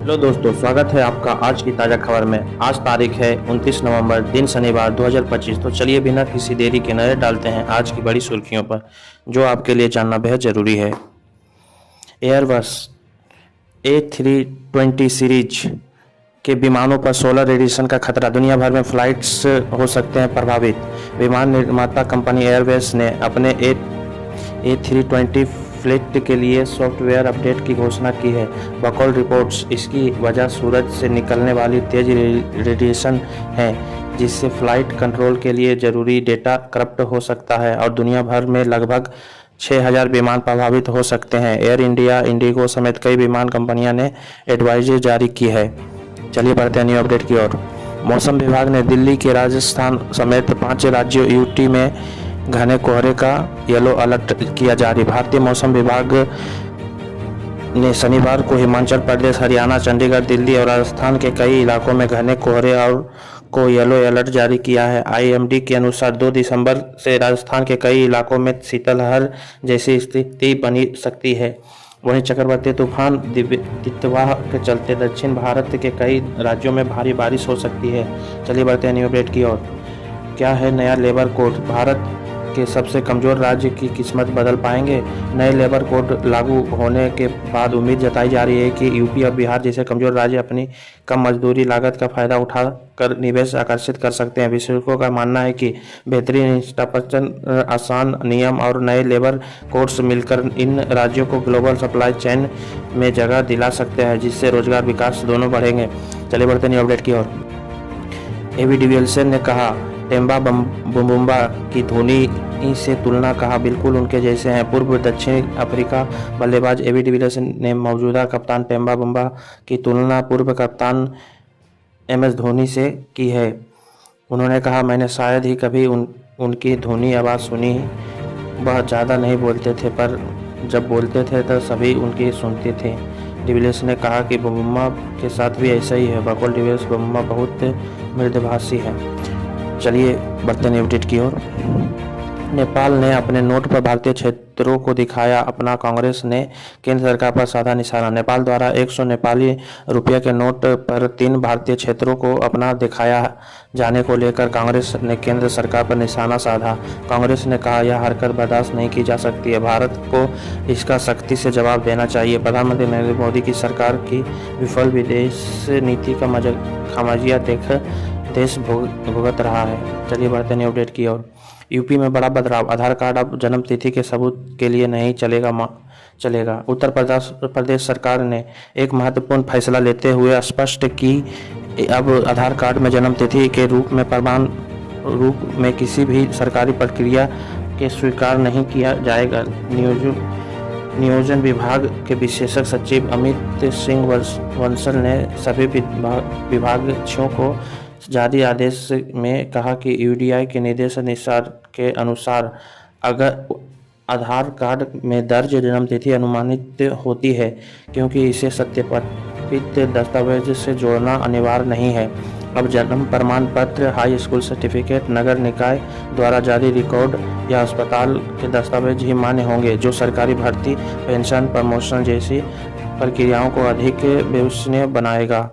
Hello दोस्तों, स्वागत है आपका आज की ताज़ा खबर में। आज तारीख है 29 नवंबर, दिन शनिवार 2025। तो चलिए बिना किसी देरी के नज़र डालते हैं आज की बड़ी सुर्खियों पर, जो आपके लिए जानना बेहद ज़रूरी है। एयरबस A320 सीरीज के विमानों पर सोलर रेडिएशन का खतरा, दुनिया भर में फ्लाइट्स हो सकते हैं प्रभावित। विमान निर्माता कंपनी एयरबस ने अपने A320 फ्लीट के लिए सॉफ्टवेयर अपडेट की घोषणा की है। बकौल रिपोर्ट्स, इसकी वजह सूरज से निकलने वाली तेज रेडिएशन है, जिससे फ्लाइट कंट्रोल के लिए जरूरी डेटा करप्ट हो सकता है और दुनिया भर में लगभग 6000 विमान प्रभावित हो सकते हैं। एयर इंडिया, इंडिगो समेत कई विमान कंपनियां ने एडवाइजरी जारी की है। चलिए बढ़ते हैं न्यू अपडेट की ओर। मौसम विभाग ने दिल्ली के राजस्थान समेत 5 राज्यों यूटी में घने कोहरे का येलो अलर्ट किया जारी। भारतीय मौसम विभाग ने शनिवार को हिमाचल प्रदेश, हरियाणा, चंडीगढ़, दिल्ली और राजस्थान के कई इलाकों में घने कोहरे और को येलो अलर्ट जारी किया है। आईएमडी के अनुसार 2 दिसंबर से राजस्थान के कई इलाकों में शीतलहर जैसी स्थिति बनी सकती है। वहीं चक्रवाती तूफान दितवा के चलते दक्षिण भारत के कई राज्यों में भारी बारिश हो सकती है। चलिए बढ़ते हैं न्यू अपडेट की ओर। क्या है नया लेबर कोड? भारत के सबसे कमज़ोर राज्य की किस्मत बदल पाएंगे? नए लेबर कोड लागू होने के बाद उम्मीद जताई जा रही है कि यूपी और बिहार जैसे कमज़ोर राज्य अपनी कम मजदूरी लागत का फायदा उठाकर निवेश आकर्षित कर सकते हैं। विशेषज्ञों का मानना है कि बेहतरीन इंफ्रास्ट्रक्चर, आसान नियम और नए लेबर कोड्स मिलकर इन राज्यों को ग्लोबल सप्लाई चेन में जगह दिला सकते हैं, जिससे रोजगार विकास दोनों बढ़ेंगे। चलिए बढ़ते न्यू अपडेट की ओर। एबी डिविलियर्स ने कहा टेम्बा बुम्बा की धोनी से तुलना, कहा बिल्कुल उनके जैसे हैं। पूर्व दक्षिण अफ्रीका बल्लेबाज एबी डिविलियर्स ने मौजूदा कप्तान टेम्बा बुम्बा की तुलना पूर्व कप्तान एमएस धोनी से की है। उन्होंने कहा, मैंने शायद ही कभी उनकी धोनी आवाज़ सुनी। वह ज़्यादा नहीं बोलते थे, पर जब बोलते थे तो सभी उनकी सुनते थे। डिविलियर्स ने कहा कि बुम्बा के साथ भी ऐसा ही है। बकौल डिविलियर्स, बुम्बा बहुत मृदुभाषी है। चलिए बढ़ते हैं अपडेट की ओर। नेपाल ने अपने नोट पर भारतीय क्षेत्रों को दिखाया अपना, कांग्रेस ने केंद्र सरकार पर साधा निशाना। नेपाल द्वारा 100 नेपाली रुपये के नोट पर 3 भारतीय क्षेत्रों को अपना दिखाया जाने को लेकर कांग्रेस ने केंद्र सरकार पर निशाना साधा। कांग्रेस ने कहा, यह हरकत बर्दाश्त नहीं की जा सकती है, भारत को इसका सख्ती से जवाब देना चाहिए। प्रधानमंत्री नरेंद्र मोदी की सरकार की विफल विदेश नीति का खामियाजा देख देश भुगत रहा है। चलिए बढ़ते हैं अपडेट की ओर। यूपी में बड़ा बदलाव, आधार कार्ड अब जन्म तिथि के सबूत के लिए नहीं चलेगा। उत्तर प्रदेश सरकार ने एक महत्वपूर्ण फैसला लेते हुए स्पष्ट की अब आधार कार्ड में जन्म तिथि के रूप में किसी भी सरकारी प्रक्रिया के स्वीकार नहीं किया जाएगा। नियोजन विभाग के विशेषज्ञ सचिव अमित सिंह बंसल ने सभी विभागीयों को जारी आदेश में कहा कि यूडीआई के निर्देश के अनुसार अगर आधार कार्ड में दर्ज जन्मतिथि अनुमानित होती है, क्योंकि इसे सत्यापित दस्तावेज से जोड़ना अनिवार्य नहीं है। अब जन्म प्रमाण पत्र, हाई स्कूल सर्टिफिकेट, नगर निकाय द्वारा जारी रिकॉर्ड या अस्पताल के दस्तावेज ही मान्य होंगे, जो सरकारी भर्ती, पेंशन, प्रमोशन जैसी प्रक्रियाओं को अधिक विश्वसनीय बनाएगा।